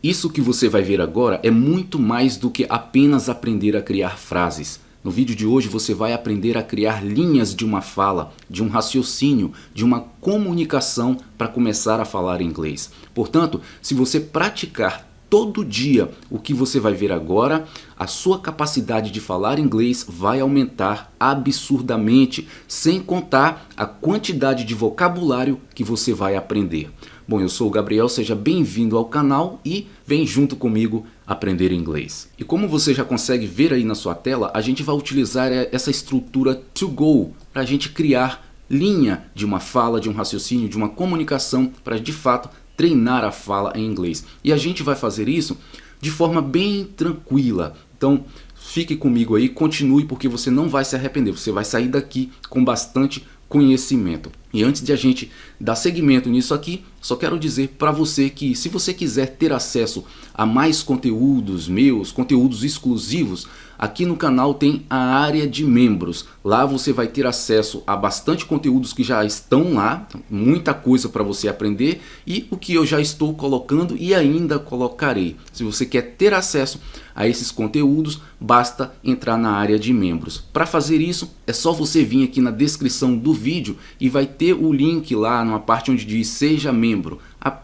Isso que você vai ver agora é muito mais do que apenas aprender a criar frases. No vídeo de hoje você vai aprender a criar linhas de uma fala, de um raciocínio, de uma comunicação para começar a falar inglês. Portanto, se você praticar todo dia o que você vai ver agora, a sua capacidade de falar inglês vai aumentar absurdamente, sem contar a quantidade de vocabulário que você vai aprender. Bom, eu sou o Gabriel, seja bem-vindo ao canal e vem junto comigo aprender inglês. E como você já consegue ver aí na sua tela, a gente vai utilizar essa estrutura to go para a gente criar linha de uma fala, de um raciocínio, de uma comunicação para de fato treinar a fala em inglês. E a gente vai fazer isso de forma bem tranquila. Então fique comigo aí, continue porque você não vai se arrepender. Você vai sair daqui com bastante conhecimento. E antes de a gente dar seguimento nisso aqui, só quero dizer para você que se você quiser ter acesso a mais conteúdos meus, conteúdos exclusivos, aqui no canal tem a área de membros. Lá você vai ter acesso a bastante conteúdos que já estão lá, muita coisa para você aprender e o que eu já estou colocando e ainda colocarei. Se você quer ter acesso a esses conteúdos, basta entrar na área de membros. Para fazer isso, é só você vir aqui na descrição do vídeo e vai ter o link lá numa parte onde diz seja membro.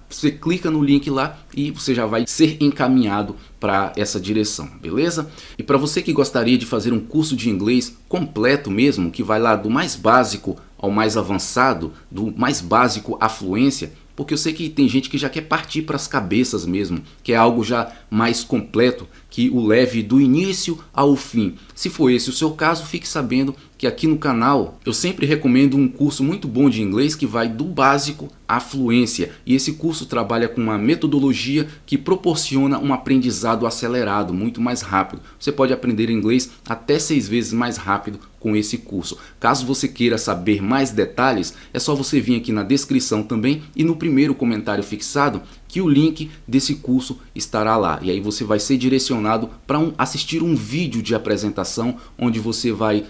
Você clica no link lá e você já vai ser encaminhado para essa direção, beleza? E para você que gostaria de fazer um curso de inglês completo mesmo, que vai lá do mais básico ao mais avançado, do mais básico à fluência, porque eu sei que tem gente que já quer partir para as cabeças mesmo, que é algo já mais completo, que o leve do início ao fim. Se for esse o seu caso, fique sabendo que aqui no canal eu sempre recomendo um curso muito bom de inglês que vai do básico à fluência. E esse curso trabalha com uma metodologia que proporciona um aprendizado acelerado, muito mais rápido. Você pode aprender inglês até 6 vezes mais rápido com esse curso. Caso você queira saber mais detalhes, é só você vir aqui na descrição também e no primeiro comentário fixado que o link desse curso estará lá. E aí você vai ser direcionado para assistir um vídeo de apresentação onde você vai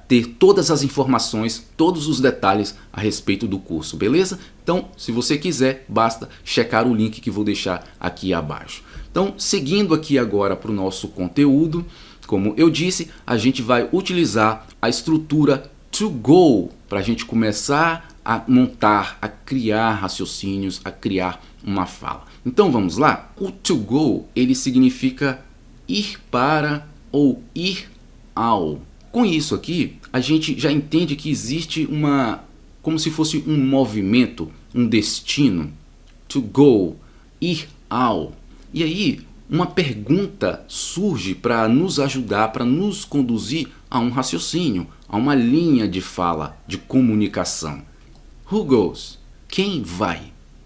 ter todas as informações, todos os detalhes a respeito do curso, beleza? Então, se você quiser, basta checar o link que vou deixar aqui abaixo. Então, seguindo aqui agora para o nosso conteúdo, como eu disse, a gente vai utilizar a estrutura to go para a gente começar a montar, a criar raciocínios, a criar uma fala. Então vamos lá? O to go, ele significa ir para ou ir ao. Com isso aqui, a gente já entende que existe como se fosse um movimento, um destino. To go, ir ao. E aí, uma pergunta surge para nos ajudar, para nos conduzir a um raciocínio, a uma linha de fala, de comunicação. Who goes? Quem vai?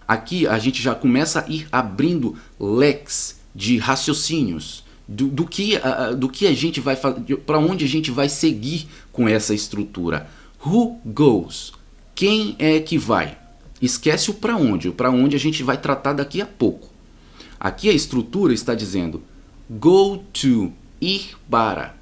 Aqui a gente já começa a ir abrindo leques de raciocínios do que a gente vai fazer, para onde a gente vai seguir com essa estrutura. Who goes? Quem é que vai? Esquece o para onde a gente vai tratar daqui a pouco. Aqui a estrutura está dizendo go to, ir para.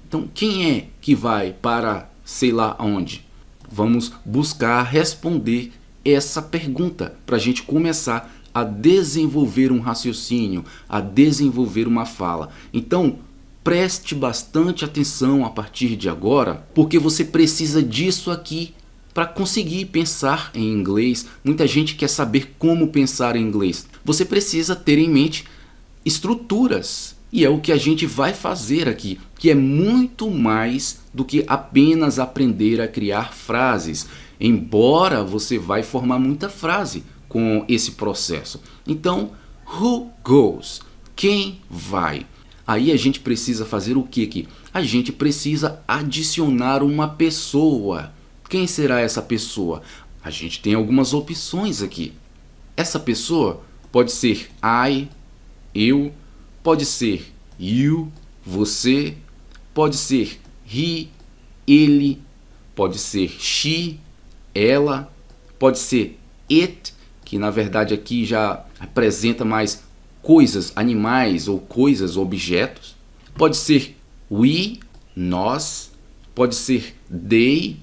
Então quem é que vai para sei lá onde? Vamos buscar responder essa pergunta para a gente começar a desenvolver um raciocínio, a desenvolver uma fala. Então preste bastante atenção a partir de agora, porque você precisa disso aqui para conseguir pensar em inglês. Muita gente quer saber como pensar em inglês. Você precisa ter em mente estruturas. E é o que a gente vai fazer aqui, que é muito mais do que apenas aprender a criar frases. Embora você vai formar muita frase com esse processo. Então, who goes? Quem vai? Aí a gente precisa fazer o que aqui? A gente precisa adicionar uma pessoa. Quem será essa pessoa? A gente tem algumas opções aqui. Essa pessoa pode ser I, eu, pode ser you, você, pode ser he, ele, pode ser she, ela, pode ser it, que na verdade aqui já apresenta mais coisas, animais ou coisas, objetos. Pode ser we, nós, pode ser they,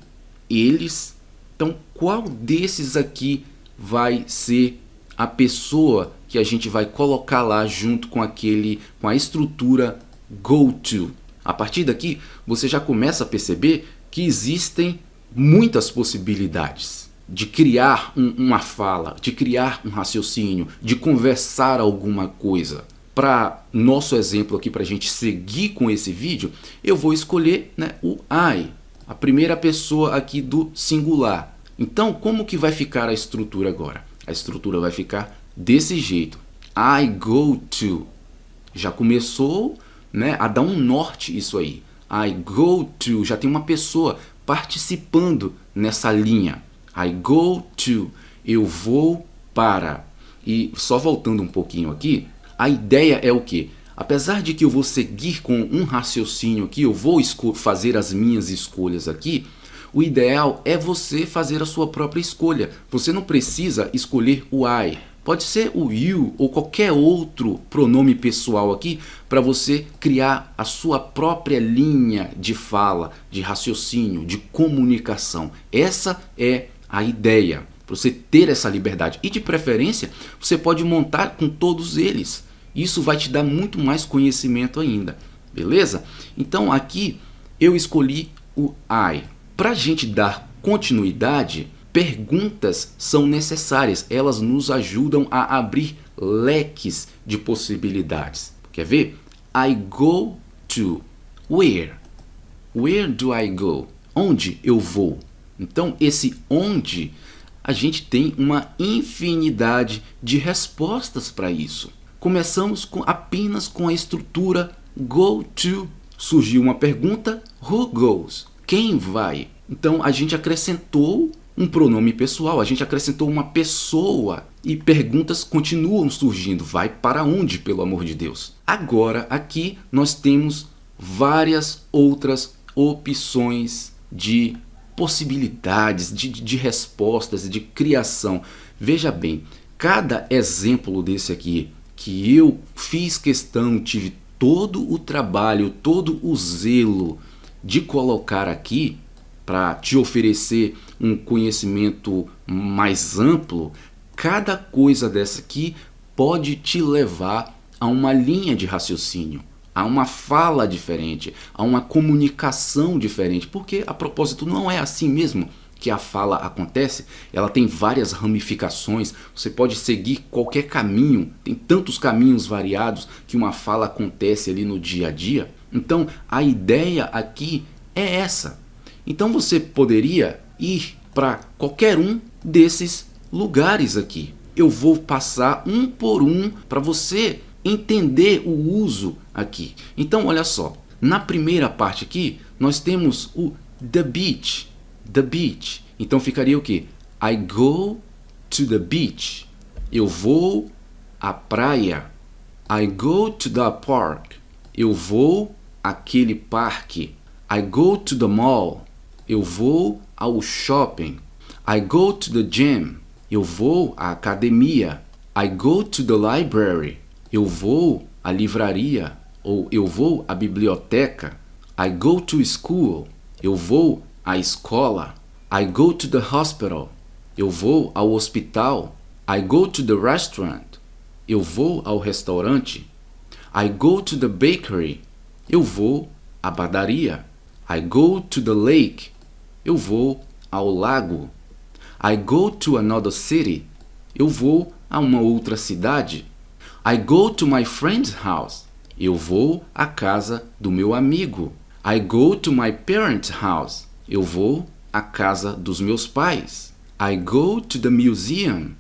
eles. Então qual desses aqui vai ser a pessoa que a gente vai colocar lá junto com a estrutura go to. A partir daqui, você já começa a perceber que existem muitas possibilidades de criar uma fala, de criar um raciocínio, de conversar alguma coisa. Para nosso exemplo aqui, para a gente seguir com esse vídeo, eu vou escolher, né, o I, a primeira pessoa aqui do singular. Então, como que vai ficar a estrutura agora? A estrutura vai ficar desse jeito. I go to. Já começou, né, a dar um norte isso aí. I go to. Já tem uma pessoa participando nessa linha. I go to. Eu vou para. E só voltando um pouquinho aqui, a ideia é o quê? Apesar de que eu vou seguir com um raciocínio aqui, eu vou fazer as minhas escolhas aqui, o ideal é você fazer a sua própria escolha. Você não precisa escolher o I. Pode ser o you ou qualquer outro pronome pessoal aqui para você criar a sua própria linha de fala, de raciocínio, de comunicação. Essa é a ideia, você ter essa liberdade. E de preferência, você pode montar com todos eles. Isso vai te dar muito mais conhecimento ainda, beleza? Então aqui eu escolhi o I. Para a gente dar continuidade, perguntas são necessárias, elas nos ajudam a abrir leques de possibilidades. Quer ver? I go to. Where? Where do I go? Onde eu vou? Então, esse onde, a gente tem uma infinidade de respostas para isso. Começamos apenas com a estrutura go to. Surgiu uma pergunta, who goes? Quem vai? Então, a gente acrescentou um pronome pessoal, a gente acrescentou uma pessoa e perguntas continuam surgindo. Vai para onde, pelo amor de Deus? Agora, aqui nós temos várias outras opções de possibilidades, de respostas, de criação. Veja bem, cada exemplo desse aqui que eu fiz questão, tive todo o trabalho, todo o zelo de colocar aqui para te oferecer um conhecimento mais amplo, cada coisa dessa aqui pode te levar a uma linha de raciocínio, a uma fala diferente, a uma comunicação diferente, porque a propósito não é assim mesmo que a fala acontece, ela tem várias ramificações, você pode seguir qualquer caminho, tem tantos caminhos variados que uma fala acontece ali no dia a dia. Então a ideia aqui é essa. Então você poderia ir para qualquer um desses lugares aqui. Eu vou passar um por um para você entender o uso aqui. Então olha só, na primeira parte aqui nós temos o the beach. The beach. Então ficaria o que? I go to the beach. Eu vou à praia. I go to the park. Eu vou àquele parque. I go to the mall. Eu vou ao shopping. I go to the gym. Eu vou à academia. I go to the library. Eu vou à livraria. Ou eu vou à biblioteca. I go to school. Eu vou à escola. I go to the hospital. Eu vou ao hospital. I go to the restaurant. Eu vou ao restaurante. I go to the bakery. Eu vou à padaria. I go to the lake. Eu vou ao lago. I go to another city. Eu vou a uma outra cidade. I go to my friend's house. Eu vou à casa do meu amigo. I go to my parents' house. Eu vou à casa dos meus pais. I go to the museum.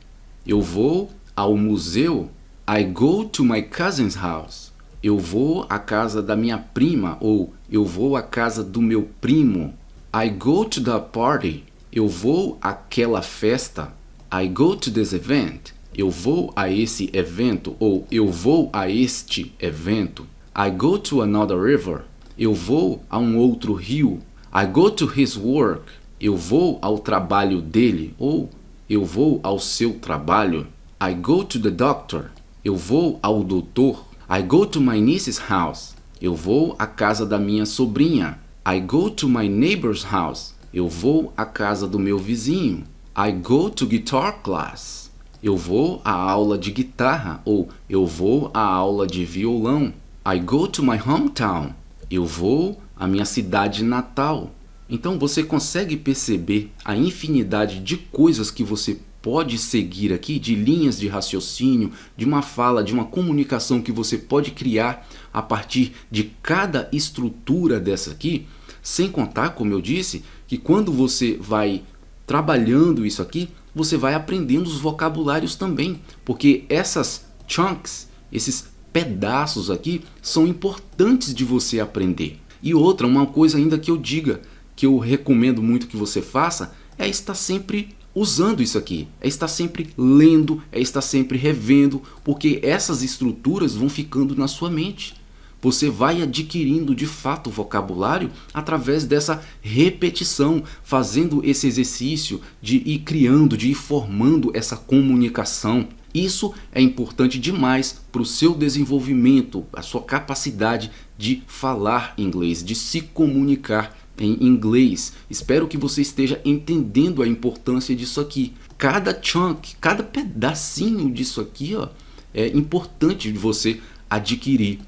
Eu vou ao museu. I go to my cousin's house. Eu vou à casa da minha prima, ou eu vou à casa do meu primo. I go to the party. Eu vou àquela festa. I go to this event. Eu vou a esse evento, ou eu vou a este evento. I go to another river. Eu vou a um outro rio. I go to his work. Eu vou ao trabalho dele, ou eu vou ao seu trabalho. I go to the doctor. Eu vou ao doutor. I go to my niece's house. Eu vou à casa da minha sobrinha. I go to my neighbor's house. Eu vou à casa do meu vizinho. I go to guitar class. Eu vou à aula de guitarra ou eu vou à aula de violão. I go to my hometown. Eu vou à minha cidade natal. Então você consegue perceber a infinidade de coisas que você pode seguir aqui, de linhas de raciocínio, de uma fala, de uma comunicação que você pode criar a partir de cada estrutura dessa aqui, sem contar, como eu disse, que quando você vai trabalhando isso aqui, você vai aprendendo os vocabulários também, porque essas chunks, esses pedaços aqui, são importantes de você aprender. E outra, uma coisa ainda que eu diga, que eu recomendo muito que você faça, é estar sempre usando isso aqui, é estar sempre lendo, é estar sempre revendo, porque essas estruturas vão ficando na sua mente. Você vai adquirindo de fato o vocabulário através dessa repetição, fazendo esse exercício de ir criando, de ir formando essa comunicação. Isso é importante demais para o seu desenvolvimento, a sua capacidade de falar inglês, de se comunicar em inglês. Espero que você esteja entendendo a importância disso aqui. Cada chunk, cada pedacinho disso aqui, ó, é importante de você adquirir.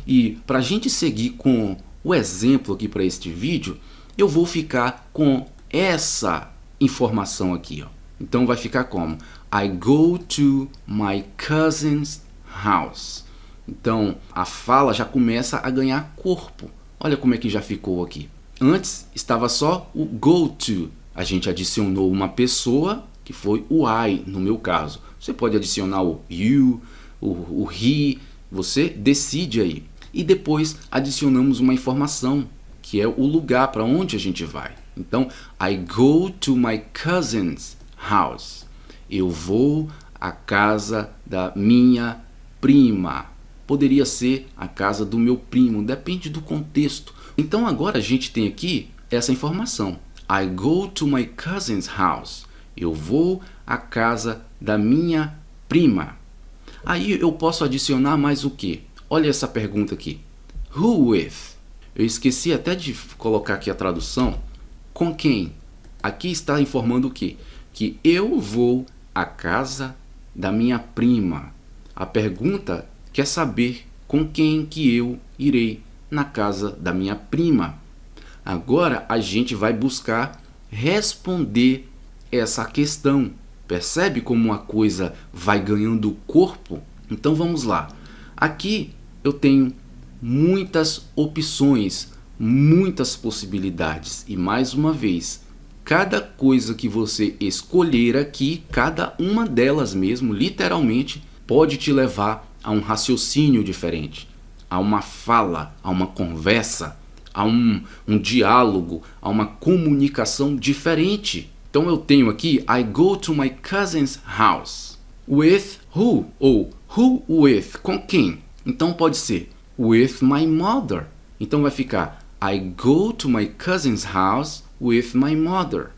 E para a gente seguir com o exemplo aqui para este vídeo, eu vou ficar com essa informação aqui, ó. Então vai ficar como? I go to my cousin's house. Então a fala já começa a ganhar corpo. Olha como é que já ficou aqui. Antes estava só o go to. A gente adicionou uma pessoa, que foi o I no meu caso. Você pode adicionar o you, o he, você decide aí. E depois adicionamos uma informação, que é o lugar para onde a gente vai. Então, I go to my cousin's house. Eu vou à casa da minha prima. Poderia ser a casa do meu primo, depende do contexto. Então agora a gente tem aqui essa informação. I go to my cousin's house. Eu vou à casa da minha prima. Aí eu posso adicionar mais o quê? Olha essa pergunta aqui. Who with? Eu esqueci até de colocar aqui a tradução. Com quem? Aqui está informando o quê? Que eu vou à casa da minha prima. A pergunta quer saber com quem que eu irei na casa da minha prima. Agora a gente vai buscar responder essa questão. Percebe como uma coisa vai ganhando corpo? Então vamos lá. Aqui eu tenho muitas opções, muitas possibilidades. E mais uma vez, cada coisa que você escolher aqui, cada uma delas mesmo, literalmente, pode te levar a um raciocínio diferente, a uma fala, a uma conversa, a um diálogo, a uma comunicação diferente. Então eu tenho aqui, I go to my cousin's house. With who? Ou who with? Com quem? Então pode ser with my mother. Então vai ficar I go to my cousin's house with my mother.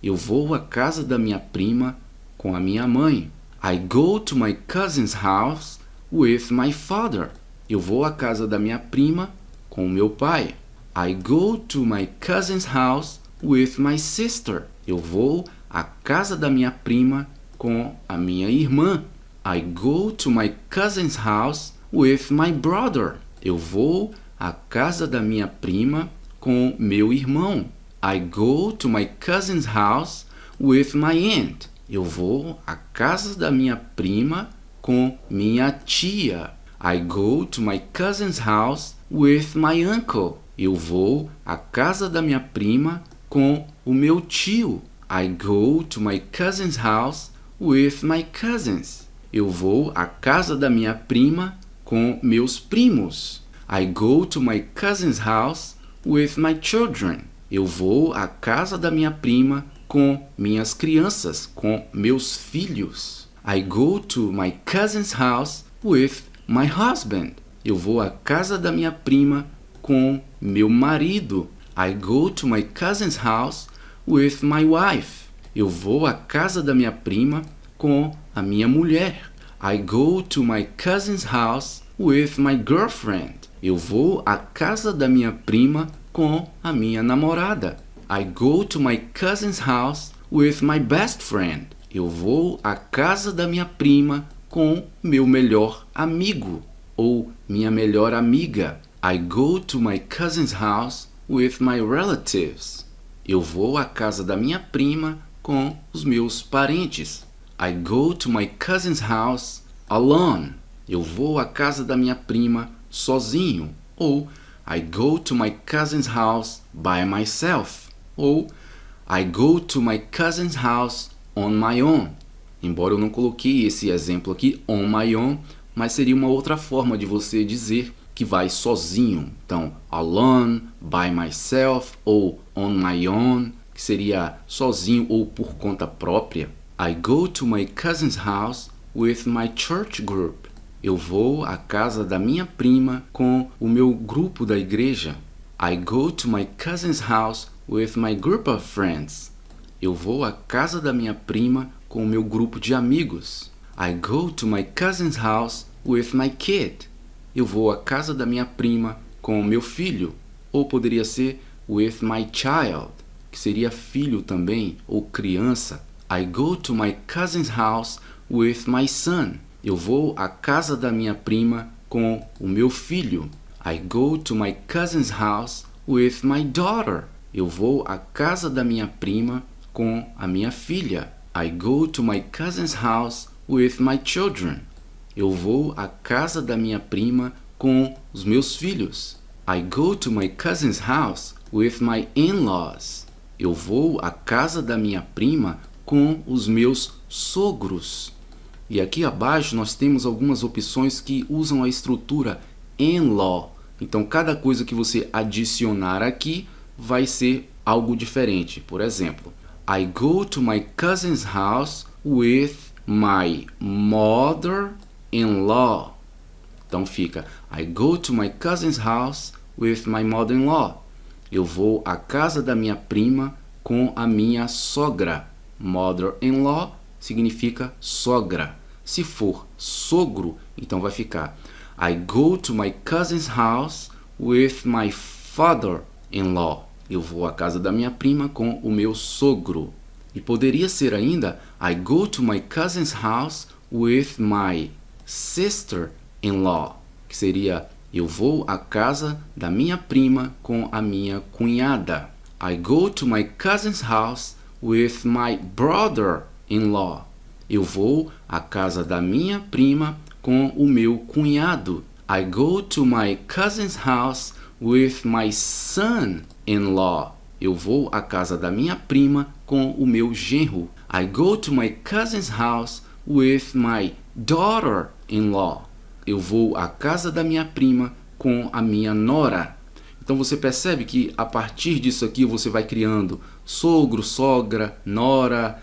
Eu vou à casa da minha prima com a minha mãe. I go to my cousin's house with my father. Eu vou à casa da minha prima com o meu pai. I go to my cousin's house with my sister. Eu vou à casa da minha prima com a minha irmã. I go to my cousin's house with my brother. Eu vou à casa da minha prima com meu irmão. I go to my cousin's house with my aunt. Eu vou à casa da minha prima com minha tia. I go to my cousin's house with my uncle. Eu vou à casa da minha prima com o meu tio. I go to my cousin's house with my cousins. Eu vou à casa da minha prima com meus primos. I go to my cousin's house with my children. Eu vou à casa da minha prima com minhas crianças, com meus filhos. I go to my cousin's house with my husband. Eu vou à casa da minha prima com meu marido. I go to my cousin's house with my wife. Eu vou à casa da minha prima com a minha mulher. I go to my cousin's house with my girlfriend. Eu vou à casa da minha prima com a minha namorada. I go to my cousin's house with my best friend. Eu vou à casa da minha prima com meu melhor amigo ou minha melhor amiga. I go to my cousin's house with my relatives. Eu vou à casa da minha prima com os meus parentes. I go to my cousin's house alone. Eu vou à casa da minha prima sozinho. Ou I go to my cousin's house by myself. Ou I go to my cousin's house on my own. Embora eu não coloquei esse exemplo aqui, on my own, mas seria uma outra forma de você dizer que vai sozinho. Então, alone, by myself ou on my own, que seria sozinho ou por conta própria. I go to my cousin's house with my church group. Eu vou à casa da minha prima com o meu grupo da igreja. I go to my cousin's house with my group of friends. Eu vou à casa da minha prima com o meu grupo de amigos. I go to my cousin's house with my kid. Eu vou à casa da minha prima com o meu filho. Ou poderia ser with my child, que seria filho também, ou criança. I go to my cousin's house with my son. Eu vou à casa da minha prima com o meu filho. I go to my cousin's house with my daughter. Eu vou à casa da minha prima com a minha filha. I go to my cousin's house with my children. Eu vou à casa da minha prima com os meus filhos. I go to my cousin's house with my in-laws. Eu vou à casa da minha prima com os meus sogros. E aqui abaixo nós temos algumas opções que usam a estrutura in-law. Então cada coisa que você adicionar aqui vai ser algo diferente. Por exemplo, I go to my cousin's house with my mother-in-law. Então fica I go to my cousin's house with my mother-in-law. Eu vou à casa da minha prima com a minha sogra. Mother-in-law significa sogra. Se for sogro, então vai ficar I go to my cousin's house with my father-in-law. Eu vou à casa da minha prima com o meu sogro. E poderia ser ainda I go to my cousin's house with my sister-in-law, que seria eu vou à casa da minha prima com a minha cunhada. I go to my cousin's house with my brother-in-law. Eu vou à casa da minha prima com o meu cunhado. I go to my cousin's house with my son-in-law. Eu vou à casa da minha prima com o meu genro. I go to my cousin's house with my daughter-in-law. Eu vou à casa da minha prima com a minha nora. Então você percebe que a partir disso aqui você vai criando sogro, sogra, nora,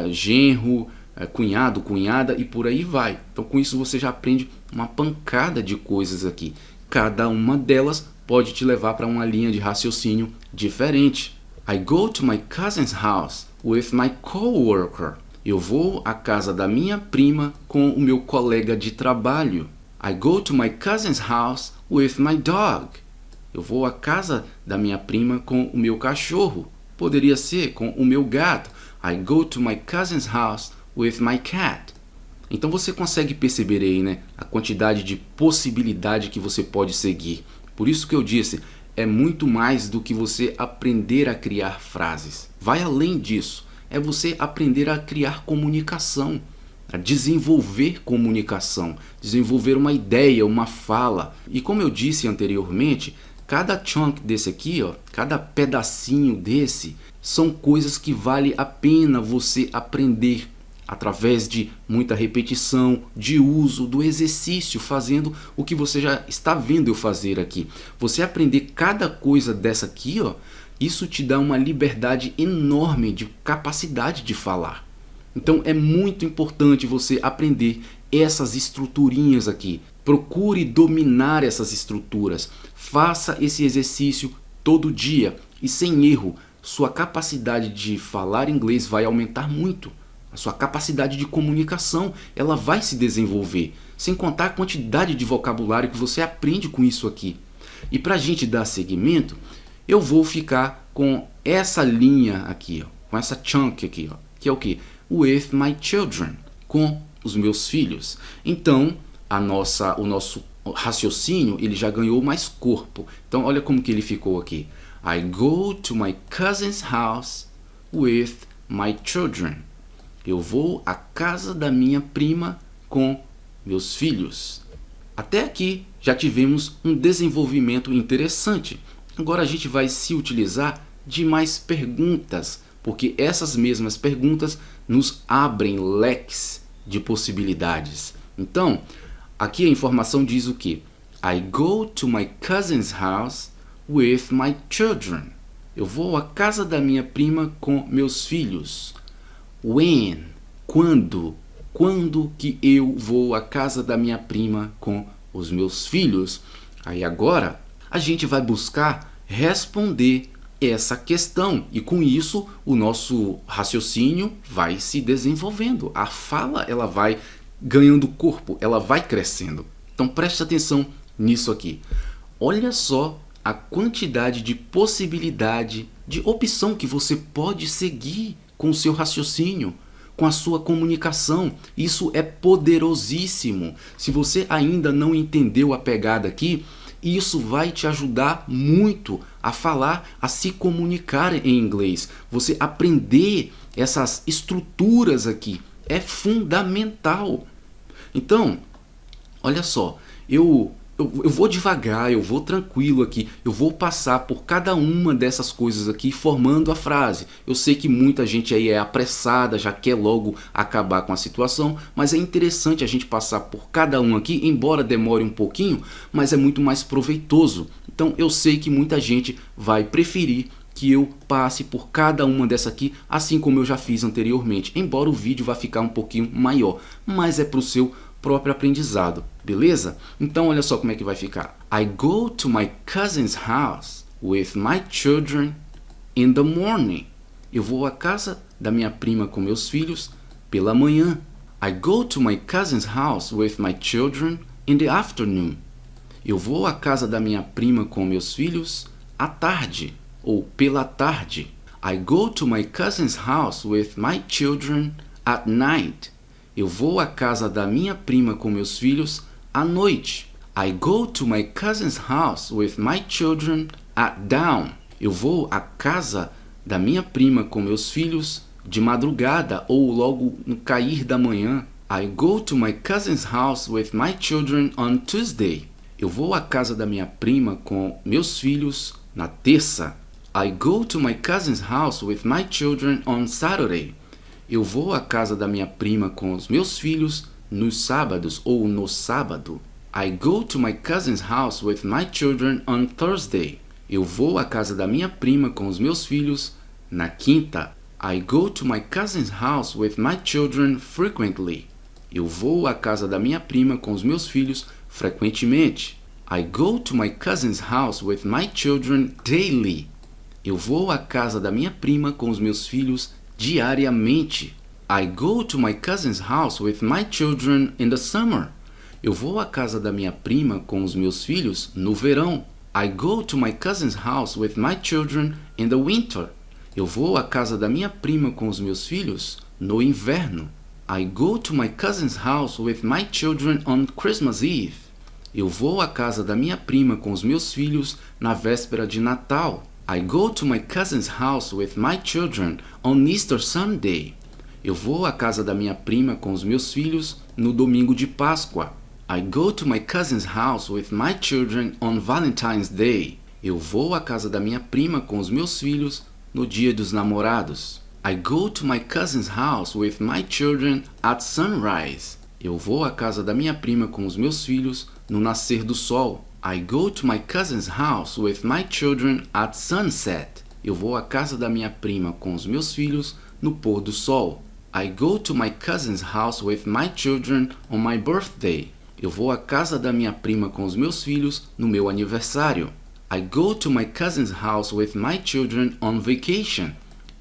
genro, cunhado, cunhada e por aí vai. Então com isso você já aprende uma pancada de coisas aqui. Cada uma delas pode te levar para uma linha de raciocínio diferente. I go to my cousin's house with my coworker. Eu vou à casa da minha prima com o meu colega de trabalho. I go to my cousin's house with my dog. Eu vou à casa da minha prima com o meu cachorro. Poderia ser com o meu gato. I go to my cousin's house with my cat. Então você consegue perceber aí, né, a quantidade de possibilidade que você pode seguir. Por isso que eu disse, é muito mais do que você aprender a criar frases. Vai além disso. É você aprender a criar comunicação, a desenvolver comunicação, desenvolver uma ideia, uma fala. E como eu disse anteriormente, cada chunk desse aqui, cada pedacinho desse, são coisas que vale a pena você aprender através de muita repetição, de uso, do exercício, fazendo o que você já está vendo eu fazer aqui. Você aprender cada coisa dessa aqui, isso te dá uma liberdade enorme de capacidade de falar. Então é muito importante você aprender essas estruturinhas aqui. Procure dominar essas estruturas. Faça esse exercício todo dia e sem erro. Sua capacidade de falar inglês vai aumentar muito. A sua capacidade de comunicação, ela vai se desenvolver. Sem contar a quantidade de vocabulário que você aprende com isso aqui. E para a gente dar seguimento, eu vou ficar com essa linha aqui, com essa chunk aqui, que é o que? with my children. Com os meus filhos. Então, o nosso raciocínio ele já ganhou mais corpo. Então, olha como que ele ficou aqui. I go to my cousin's house with my children. Eu vou à casa da minha prima com meus filhos. Até aqui já tivemos um desenvolvimento interessante. Agora a gente vai se utilizar de mais perguntas, porque essas mesmas perguntas nos abrem leques de possibilidades. Então, aqui a informação diz o quê? I go to my cousin's house with my children. Eu vou à casa da minha prima com meus filhos. When? Quando? Quando que eu vou à casa da minha prima com os meus filhos? Aí agora a gente vai buscar responder essa questão e com isso o nosso raciocínio vai se desenvolvendo. A fala ela vai ganhando corpo, ela vai crescendo. Então preste atenção nisso aqui. Olha só a quantidade de possibilidade, de opção que você pode seguir com o seu raciocínio, com a sua comunicação. Isso é poderosíssimo. Se você ainda não entendeu a pegada aqui, isso vai te ajudar muito a falar, a se comunicar em inglês. Você aprender essas estruturas aqui é fundamental. Então, olha só, eu vou devagar, eu vou tranquilo aqui, eu vou passar por cada uma dessas coisas aqui formando a frase. Eu sei que muita gente aí é apressada, já quer logo acabar com a situação, mas é interessante a gente passar por cada um aqui, embora demore um pouquinho, mas é muito mais proveitoso. Então eu sei que muita gente vai preferir que eu passe por cada uma dessa aqui, assim como eu já fiz anteriormente, embora o vídeo vá ficar um pouquinho maior, mas é para o seu próprio aprendizado, beleza? Então olha só como é que vai ficar. I go to my cousin's house with my children in the morning. Eu vou à casa da minha prima com meus filhos pela manhã. I go to my cousin's house with my children in the afternoon. Eu vou à casa da minha prima com meus filhos à tarde ou pela tarde. I go to my cousin's house with my children at night. Eu vou à casa da minha prima com meus filhos à noite. I go to my cousin's house with my children at dawn. Eu vou à casa da minha prima com meus filhos de madrugada ou logo no cair da manhã. I go to my cousin's house with my children on Tuesday. Eu vou à casa da minha prima com meus filhos na terça. I go to my cousin's house with my children on Saturday. Eu vou à casa da minha prima com os meus filhos nos sábados ou no sábado. I go to my cousin's house with my children on Thursday. Eu vou à casa da minha prima com os meus filhos na quinta. I go to my cousin's house with my children frequently. Eu vou à casa da minha prima com os meus filhos frequentemente. I go to my cousin's house with my children daily. Eu vou à casa da minha prima com os meus filhos diariamente. I go to my cousin's house with my children in the summer. Eu vou à casa da minha prima com os meus filhos no verão. I go to my cousin's house with my children in the winter. Eu vou à casa da minha prima com os meus filhos no inverno. I go to my cousin's house with my children on Christmas Eve. Eu vou à casa da minha prima com os meus filhos na véspera de Natal. I go to my cousin's house with my children on Easter Sunday. Eu vou à casa da minha prima com os meus filhos no domingo de Páscoa. I go to my cousin's house with my children on Valentine's Day. Eu vou à casa da minha prima com os meus filhos no Dia dos Namorados. I go to my cousin's house with my children at sunrise. Eu vou à casa da minha prima com os meus filhos no nascer do sol. I go to my cousin's house with my children at sunset. Eu vou à casa da minha prima com os meus filhos no pôr do sol. I go to my cousin's house with my children on my birthday. Eu vou à casa da minha prima com os meus filhos no meu aniversário. I go to my cousin's house with my children on vacation.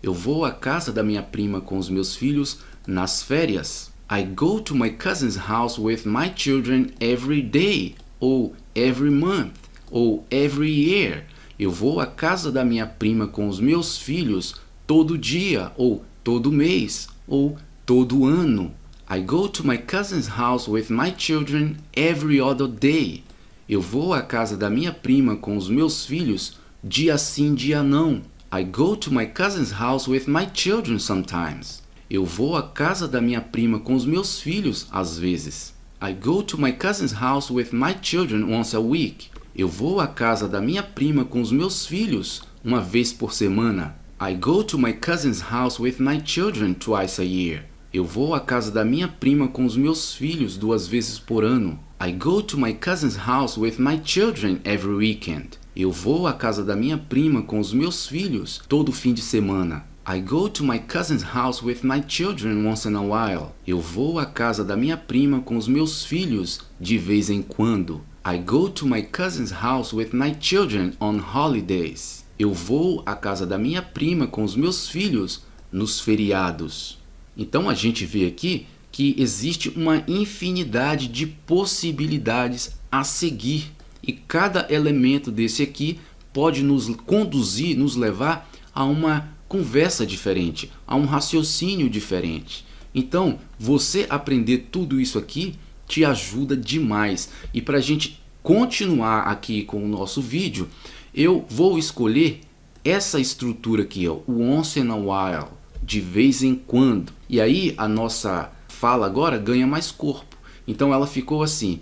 Eu vou à casa da minha prima com os meus filhos nas férias. I go to my cousin's house with my children every day, ou every month, ou every year. Eu vou à casa da minha prima com os meus filhos todo dia, ou todo mês, ou todo ano. I go to my cousin's house with my children every other day. Eu vou à casa da minha prima com os meus filhos dia sim, dia não. I go to my cousin's house with my children sometimes. Eu vou à casa da minha prima com os meus filhos às vezes. I go to my cousin's house with my children once a week. Eu vou à casa da minha prima com os meus filhos uma vez por semana. I go to my cousin's house with my children twice a year. Eu vou à casa da minha prima com os meus filhos 2 vezes por ano. I go to my cousin's house with my children every weekend. Eu vou à casa da minha prima com os meus filhos todo fim de semana. I go to my cousin's house with my children once in a while. Eu vou à casa da minha prima com os meus filhos de vez em quando. I go to my cousin's house with my children on holidays. Eu vou à casa da minha prima com os meus filhos nos feriados. Então a gente vê aqui que existe uma infinidade de possibilidades a seguir. E cada elemento desse aqui pode nos conduzir, nos levar a uma conversa diferente, a um raciocínio diferente. Então, você aprender tudo isso aqui te ajuda demais. E para a gente continuar aqui com o nosso vídeo, eu vou escolher essa estrutura aqui, ó, o once in a while, de vez em quando. E aí a nossa fala agora ganha mais corpo. Então ela ficou assim: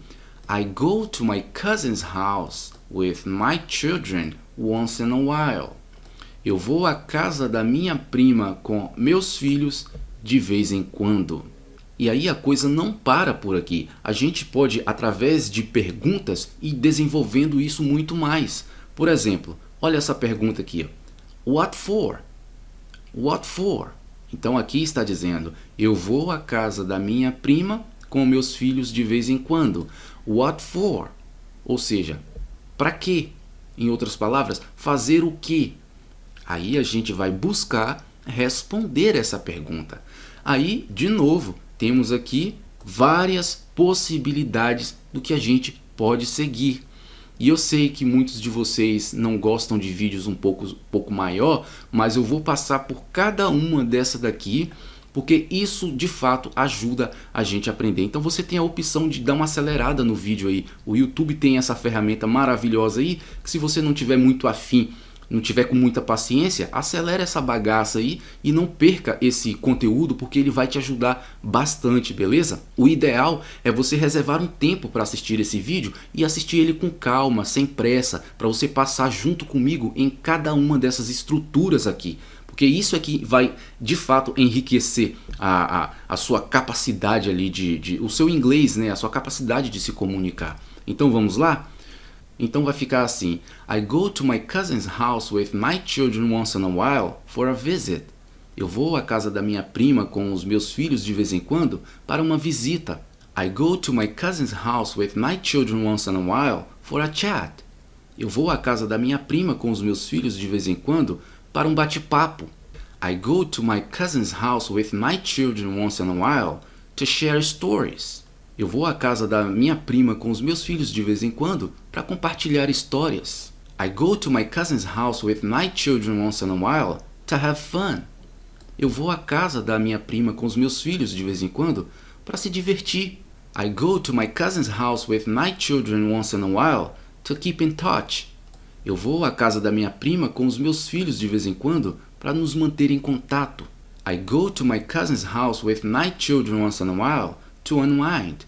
I go to my cousin's house with my children once in a while. Eu vou à casa da minha prima com meus filhos de vez em quando. E aí a coisa não para por aqui. A gente pode, através de perguntas, ir desenvolvendo isso muito mais. Por exemplo, olha essa pergunta aqui, ó. What for? What for? Então aqui está dizendo, eu vou à casa da minha prima com meus filhos de vez em quando. What for? Ou seja, para quê? Em outras palavras, fazer o quê? Aí a gente vai buscar responder essa pergunta. Aí, de novo, temos aqui várias possibilidades do que a gente pode seguir. E eu sei que muitos de vocês não gostam de vídeos um pouco maior, mas eu vou passar por cada uma dessa daqui, porque isso de fato ajuda a gente a aprender. Então você tem a opção de dar uma acelerada no vídeo aí. O YouTube tem essa ferramenta maravilhosa aí, que se você não tiver muito afim, não tiver com muita paciência, acelera essa bagaça aí e não perca esse conteúdo, porque ele vai te ajudar bastante, beleza? O ideal é você reservar um tempo para assistir esse vídeo e assistir ele com calma, sem pressa, para você passar junto comigo em cada uma dessas estruturas aqui. Porque isso aqui vai de fato enriquecer a sua capacidade ali o seu inglês, né? A sua capacidade de se comunicar. Então vamos lá? Então vai ficar assim: I go to my cousin's house with my children once in a while for a visit. Eu vou à casa da minha prima com os meus filhos de vez em quando para uma visita. I go to my cousin's house with my children once in a while for a chat. Eu vou à casa da minha prima com os meus filhos de vez em quando para um bate-papo. I go to my cousin's house with my children once in a while to share stories. Eu vou à casa da minha prima com os meus filhos de vez em quando para compartilhar histórias. I go to my cousin's house with my children once in a while to have fun. Eu vou à casa da minha prima com os meus filhos de vez em quando para se divertir. I go to my cousin's house with my children once in a while to keep in touch. Eu vou à casa da minha prima com os meus filhos de vez em quando para nos manter em contato. I go to my cousin's house with my children once in a while to unwind.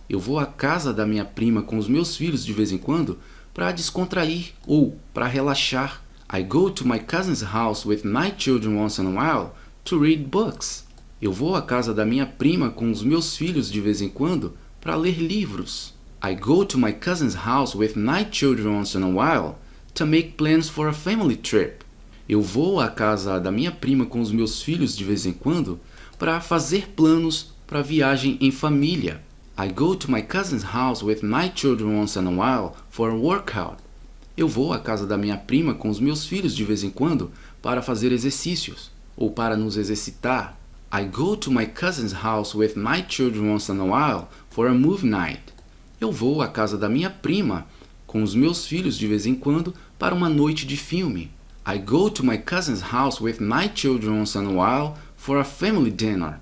Eu vou à casa da minha prima com os meus filhos de vez em quando para descontrair ou para relaxar. I go to my cousin's house with my children once in a while to read books. Eu vou à casa da minha prima com os meus filhos de vez em quando para ler livros. I go to my cousin's house with my children once in a while to make plans for a family trip. Eu vou à casa da minha prima com os meus filhos de vez em quando para fazer planos para viagem em família. I go to my cousin's house with my children once in a while for a workout. Eu vou à casa da minha prima com os meus filhos de vez em quando para fazer exercícios ou para nos exercitar. I go to my cousin's house with my children once in a while for a movie night. Eu vou à casa da minha prima com os meus filhos de vez em quando para uma noite de filme. I go to my cousin's house with my children once in a while for a family dinner.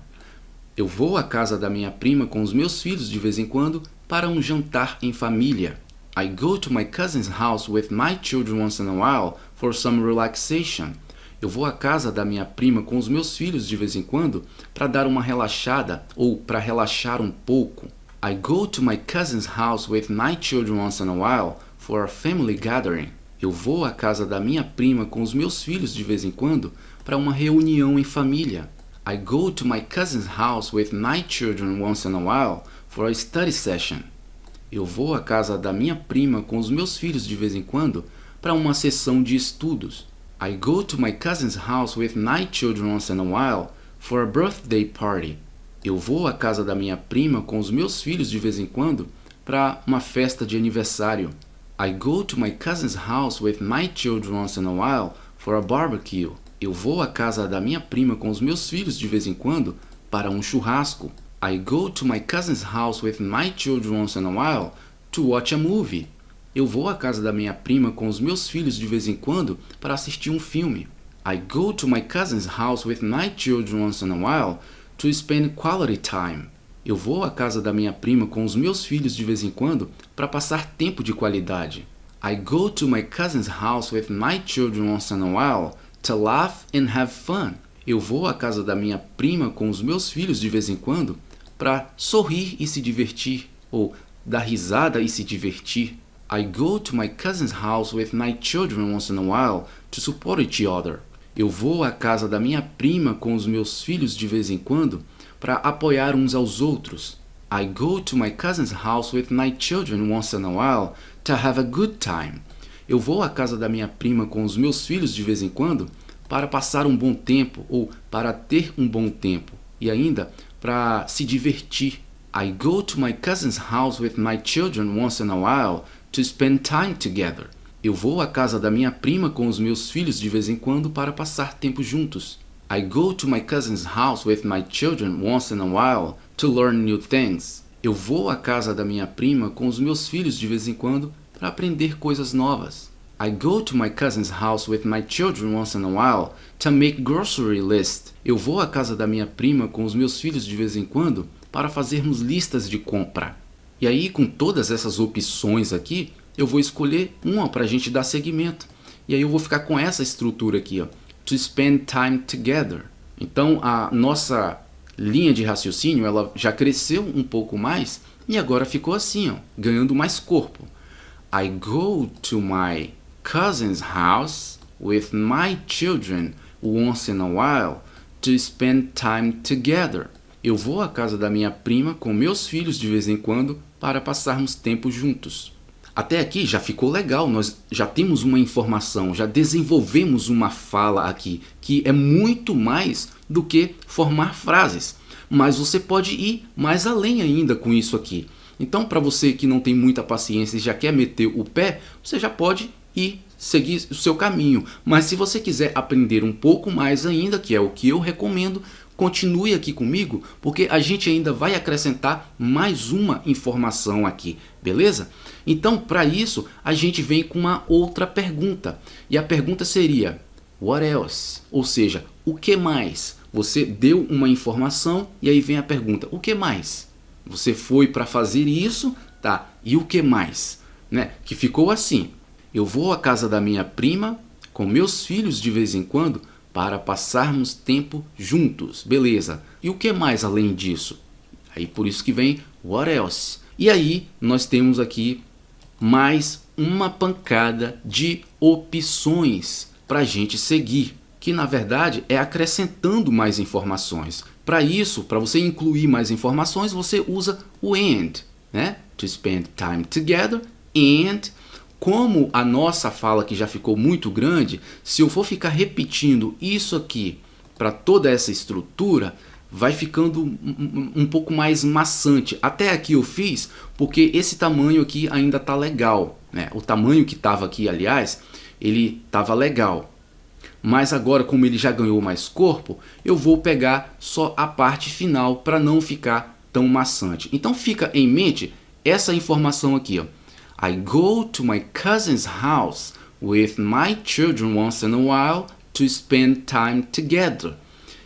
Eu vou à casa da minha prima com os meus filhos de vez em quando para um jantar em família. I go to my cousin's house with my children once in a while for some relaxation. Eu vou à casa da minha prima com os meus filhos de vez em quando para dar uma relaxada ou para relaxar um pouco. I go to my cousin's house with my children once in a while for a family gathering. Eu vou à casa da minha prima com os meus filhos de vez em quando para uma reunião em família. I go to my cousin's house with my children once in a while for a study session. Eu vou à casa da minha prima com os meus filhos de vez em quando para uma sessão de estudos. I go to my cousin's house with my children once in a while for a birthday party. Eu vou à casa da minha prima com os meus filhos de vez em quando para uma festa de aniversário. I go to my cousin's house with my children once in a while for a barbecue. Eu vou à casa da minha prima com os meus filhos de vez em quando para um churrasco. I go to my cousin's house with my children once in a while to watch a movie. Eu vou à casa da minha prima com os meus filhos de vez em quando para assistir um filme. I go to my cousin's house with my children once in a while to spend quality time. Eu vou à casa da minha prima com os meus filhos de vez em quando para passar tempo de qualidade. I go to my cousin's house with my children once in a while to laugh and have fun. Eu vou à casa da minha prima com os meus filhos de vez em quando para sorrir e se divertir, ou dar risada e se divertir. I go to my cousin's house with my children once in a while to support each other. Eu vou à casa da minha prima com os meus filhos de vez em quando para apoiar uns aos outros. I go to my cousin's house with my children once in a while to have a good time. Eu vou à casa da minha prima com os meus filhos de vez em quando para passar um bom tempo ou para ter um bom tempo e ainda para se divertir. I go to my cousin's house with my children once in a while to spend time together. Eu vou à casa da minha prima com os meus filhos de vez em quando para passar tempo juntos. I go to my cousin's house with my children once in a while to learn new things. Eu vou à casa da minha prima com os meus filhos de vez em quando para aprender coisas novas. I go to my cousin's house with my children once in a while to make grocery list. Eu vou à casa da minha prima com os meus filhos de vez em quando para fazermos listas de compra. E aí, com todas essas opções aqui, eu vou escolher uma para a gente dar seguimento. E aí eu vou ficar com essa estrutura aqui, ó, to spend time together. Então, a nossa linha de raciocínio, ela já cresceu um pouco mais e agora ficou assim, ó, ganhando mais corpo. I go to my cousin's house with my children once in a while to spend time together. Eu vou à casa da minha prima com meus filhos de vez em quando para passarmos tempo juntos. Até aqui já ficou legal, nós já temos uma informação, já desenvolvemos uma fala aqui, que é muito mais do que formar frases. Mas você pode ir mais além ainda com isso aqui. Então, para você que não tem muita paciência e já quer meter o pé, você já pode ir seguir o seu caminho. Mas se você quiser aprender um pouco mais ainda, que é o que eu recomendo, continue aqui comigo, porque a gente ainda vai acrescentar mais uma informação aqui, beleza? Então, para isso, a gente vem com uma outra pergunta. E a pergunta seria, what else? Ou seja, o que mais? Você deu uma informação e aí vem a pergunta, o que mais? Você foi para fazer isso, tá? E o que mais? Né? Que ficou assim, eu vou à casa da minha prima com meus filhos de vez em quando para passarmos tempo juntos, beleza? E o que mais além disso? Aí por isso que vem what else? E aí nós temos aqui mais uma pancada de opções para a gente seguir, que na verdade é acrescentando mais informações. Para isso, para você incluir mais informações, você usa o and, né? To spend time together and... Como a nossa fala aqui já ficou muito grande, se eu for ficar repetindo isso aqui para toda essa estrutura, vai ficando um pouco mais maçante. Até aqui eu fiz porque esse tamanho aqui ainda está legal, né? O tamanho que estava aqui, aliás, ele estava legal. Mas agora, como ele já ganhou mais corpo, eu vou pegar só a parte final para não ficar tão maçante. Então fica em mente essa informação aqui, ó. I go to my cousin's house with my children once in a while to spend time together.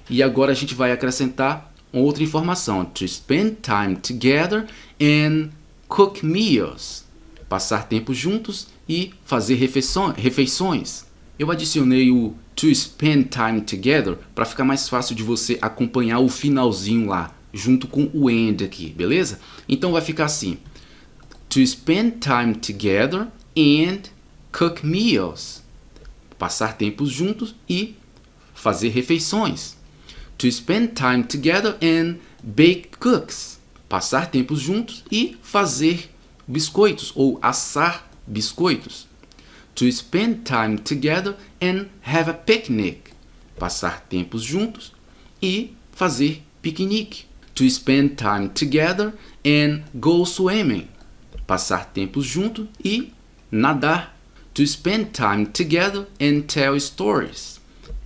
E agora a gente vai acrescentar outra informação. To spend time together and cook meals. Passar tempo juntos e fazer refeições. Eu adicionei o to spend time together para ficar mais fácil de você acompanhar o finalzinho lá, junto com o end aqui, beleza? Então vai ficar assim. To spend time together and cook meals. Passar tempos juntos e fazer refeições. To spend time together and bake cookies. Passar tempos juntos e fazer biscoitos ou assar biscoitos. To spend time together and have a picnic. Passar tempos juntos e fazer piquenique. To spend time together and go swimming. Passar tempos juntos e nadar. To spend time together and tell stories.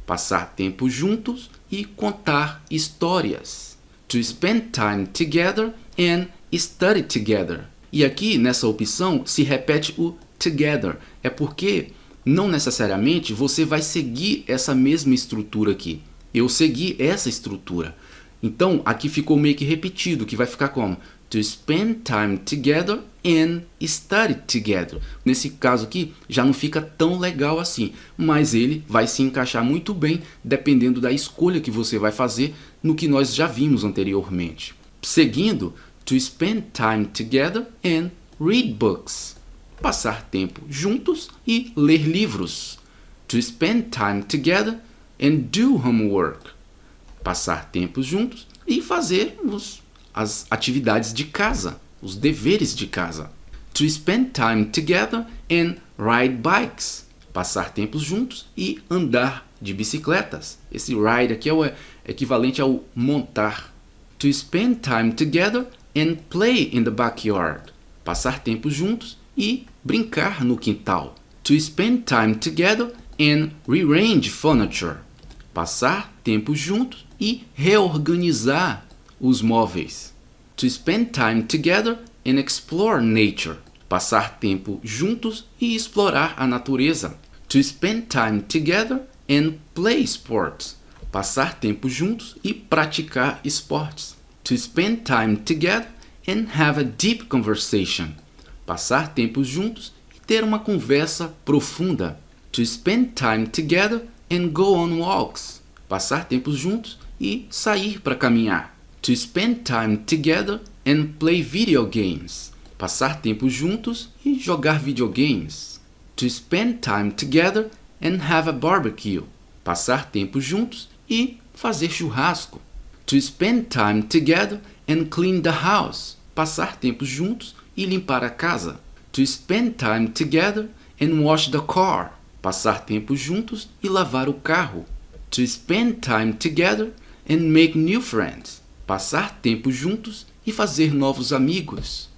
Passar tempo juntos e contar histórias. To spend time together and study together. E aqui nessa opção se repete o together. É porque não necessariamente você vai seguir essa mesma estrutura aqui. Eu segui essa estrutura. Então aqui ficou meio que repetido, que vai ficar como to spend time together and study together. Nesse caso aqui já não fica tão legal assim, mas ele vai se encaixar muito bem dependendo da escolha que você vai fazer no que nós já vimos anteriormente. Seguindo, to spend time together and read books. Passar tempo juntos e ler livros. To spend time together and do homework. Passar tempo juntos e fazer as atividades de casa, os deveres de casa. To spend time together and ride bikes. Passar tempos juntos e andar de bicicletas. Esse ride aqui é o equivalente ao montar. To spend time together and play in the backyard. Passar tempo juntos e brincar no quintal. To spend time together and rearrange furniture. Passar tempo juntos e reorganizar os móveis. To spend time together and explore nature. Passar tempo juntos e explorar a natureza. To spend time together and play sports. Passar tempo juntos e praticar esportes. To spend time together and have a deep conversation. Passar tempo juntos e ter uma conversa profunda. To spend time together and go on walks. Passar tempo juntos e sair para caminhar. To spend time together and play video games. Passar tempo juntos e jogar videogames. To spend time together and have a barbecue. Passar tempo juntos e fazer churrasco. To spend time together and clean the house. Passar tempo juntos e limpar a casa. To spend time together and wash the car. Passar tempo juntos e lavar o carro. To spend time together and make new friends. Passar tempo juntos e fazer novos amigos.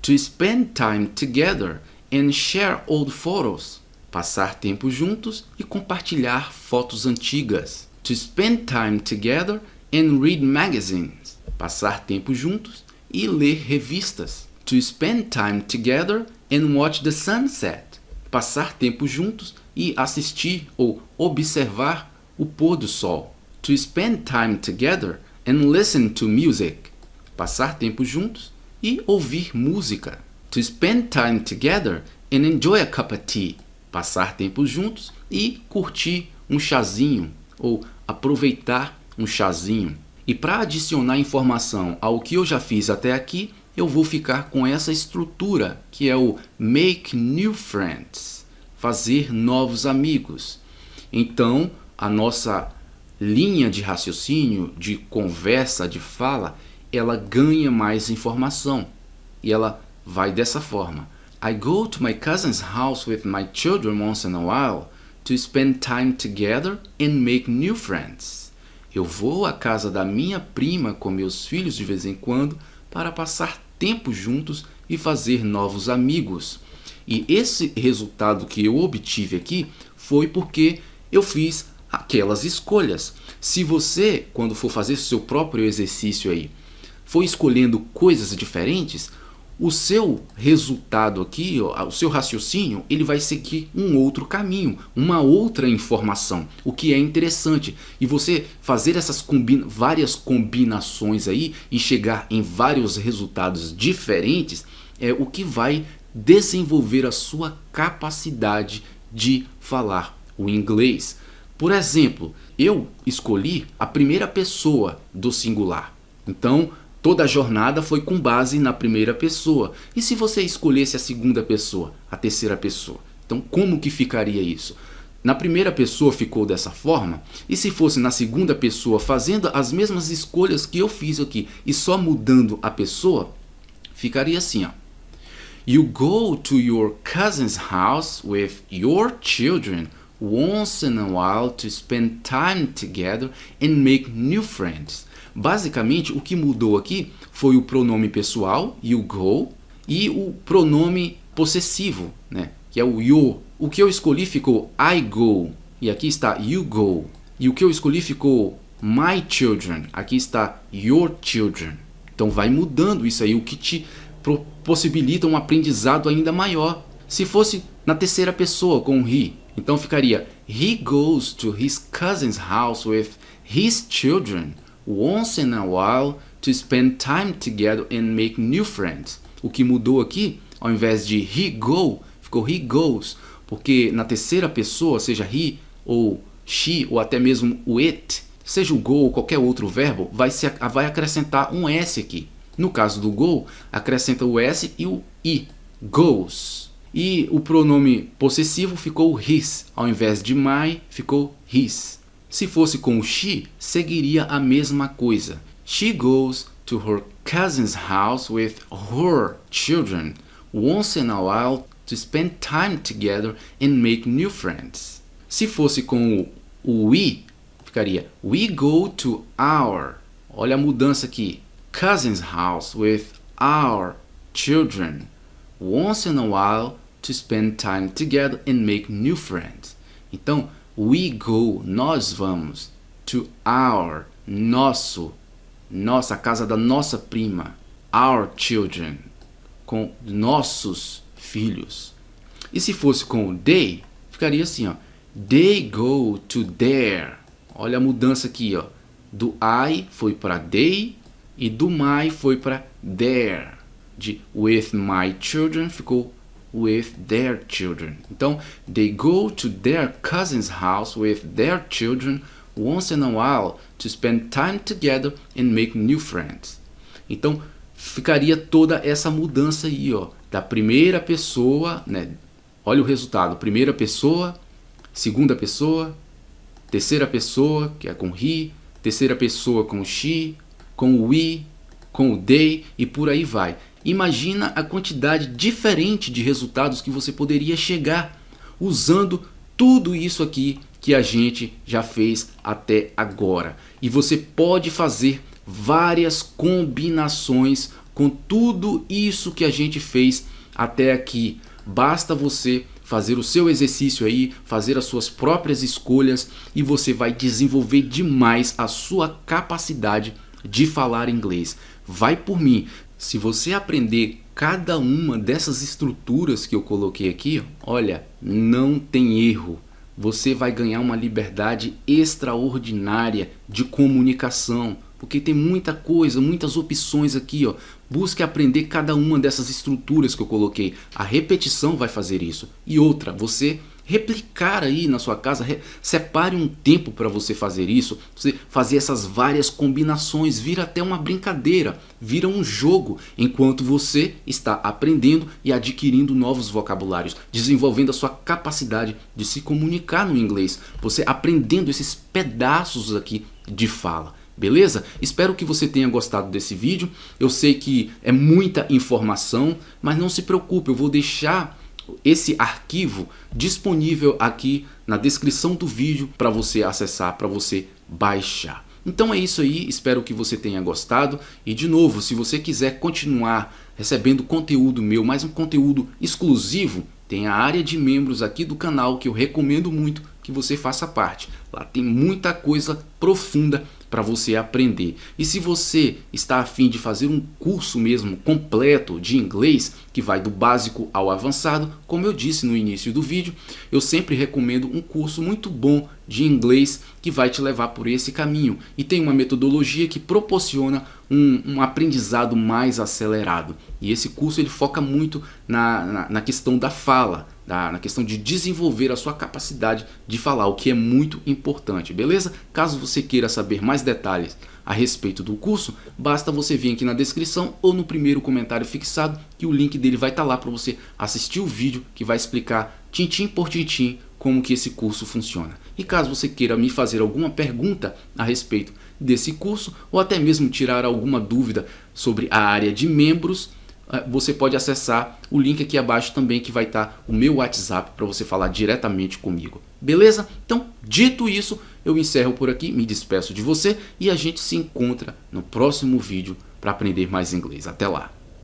To spend time together and share old photos. Passar tempo juntos e compartilhar fotos antigas. To spend time together and read magazines. Passar tempo juntos e ler revistas. To spend time together and watch the sunset. Passar tempo juntos e assistir ou observar o pôr do sol. To spend time together and listen to music. Passar tempo juntos e ouvir música. To spend time together and enjoy a cup of tea. Passar tempo juntos e curtir um chazinho ou aproveitar um chazinho. E para adicionar informação ao que eu já fiz até aqui, eu vou ficar com essa estrutura que é o make new friends, fazer novos amigos. Então, a nossa linha de raciocínio, de conversa, de fala, ela ganha mais informação. E ela vai dessa forma. I go to my cousin's house with my children once in a while to spend time together and make new friends. Eu vou à casa da minha prima com meus filhos de vez em quando para passar tempo juntos e fazer novos amigos. E esse resultado que eu obtive aqui foi porque eu fiz aquelas escolhas. Se você, quando for fazer seu próprio exercício aí, for escolhendo coisas diferentes, o seu resultado aqui, ó, o seu raciocínio, ele vai seguir um outro caminho, uma outra informação, o que é interessante. E você fazer essas várias combinações aí e chegar em vários resultados diferentes é o que vai desenvolver a sua capacidade de falar o inglês. Por exemplo, eu escolhi a primeira pessoa do singular. Então, toda a jornada foi com base na primeira pessoa. E se você escolhesse a segunda pessoa, a terceira pessoa? Então, como que ficaria isso? Na primeira pessoa ficou dessa forma, e se fosse na segunda pessoa fazendo as mesmas escolhas que eu fiz aqui e só mudando a pessoa, ficaria assim, ó. You go to your cousin's house with your children once in a while to spend time together and make new friends. Basicamente, o que mudou aqui foi o pronome pessoal, you go, e o pronome possessivo, né, que é o you. O que eu escolhi ficou I go, e aqui está you go. E o que eu escolhi ficou my children, aqui está your children. Então vai mudando isso aí, o que te possibilita um aprendizado ainda maior. Se fosse na terceira pessoa com he, então ficaria he goes to his cousin's house with his children once in a while to spend time together and make new friends. O que mudou aqui, ao invés de he go, ficou he goes, porque na terceira pessoa, seja he ou she ou até mesmo o it, seja o go ou qualquer outro verbo, vai acrescentar um S aqui. No caso do go, acrescenta o S e o I, goes. E o pronome possessivo ficou his, ao invés de my, ficou his. Se fosse com o she, seguiria a mesma coisa. She goes to her cousin's house with her children once in a while to spend time together and make new friends. Se fosse com o we, ficaria we go to our, olha a mudança aqui, cousin's house with our children once in a while to spend time together and make new friends. Então, we go, nós vamos, to our, nossa, a casa da nossa prima, our children, com nossos filhos. E se fosse com they, ficaria assim, ó, they go to their. Olha a mudança aqui, ó, do I foi para they e do my foi para their. De with my children ficou with their children. Então, they go to their cousin's house with their children once in a while to spend time together and make new friends. Então, ficaria toda essa mudança aí, ó, da primeira pessoa, né? Olha o resultado, primeira pessoa, segunda pessoa, terceira pessoa, que é com he, terceira pessoa com she, com o we, com o they e por aí vai. Imagina a quantidade diferente de resultados que você poderia chegar usando tudo isso aqui que a gente já fez até agora. E você pode fazer várias combinações com tudo isso que a gente fez até aqui. Basta você fazer o seu exercício aí, fazer as suas próprias escolhas e você vai desenvolver demais a sua capacidade de falar inglês. Vai por mim. Se você aprender cada uma dessas estruturas que eu coloquei aqui, olha, não tem erro. Você vai ganhar uma liberdade extraordinária de comunicação, porque tem muita coisa, muitas opções aqui, ó. Busque aprender cada uma dessas estruturas que eu coloquei. A repetição vai fazer isso. E outra, você replicar aí na sua casa, separe um tempo para você fazer isso, você fazer essas várias combinações, vira até uma brincadeira, vira um jogo, enquanto você está aprendendo e adquirindo novos vocabulários, desenvolvendo a sua capacidade de se comunicar no inglês, você aprendendo esses pedaços aqui de fala. Beleza? Espero que você tenha gostado desse vídeo. Eu sei que é muita informação, mas não se preocupe, eu vou deixar esse arquivo disponível aqui na descrição do vídeo para você acessar, para você baixar. Então é isso aí, espero que você tenha gostado e de novo, se você quiser continuar recebendo conteúdo meu, mais um conteúdo exclusivo, tem a área de membros aqui do canal que eu recomendo muito que você faça parte. Lá tem muita coisa profunda para você aprender. E se você está a fim de fazer um curso mesmo completo de inglês, que vai do básico ao avançado, como eu disse no início do vídeo, eu sempre recomendo um curso muito bom de inglês que vai te levar por esse caminho. E tem uma metodologia que proporciona um aprendizado mais acelerado. E esse curso ele foca muito na questão da fala, na questão de desenvolver a sua capacidade de falar, o que é muito importante, beleza? Caso você queira saber mais detalhes a respeito do curso, basta você vir aqui na descrição ou no primeiro comentário fixado, que o link dele vai estar lá para você assistir o vídeo que vai explicar tintim por tintim como que esse curso funciona. E caso você queira me fazer alguma pergunta a respeito desse curso, ou até mesmo tirar alguma dúvida sobre a área de membros, você pode acessar o link aqui abaixo também, que vai estar o meu WhatsApp para você falar diretamente comigo. Beleza? Então, dito isso, eu encerro por aqui, me despeço de você e a gente se encontra no próximo vídeo para aprender mais inglês. Até lá!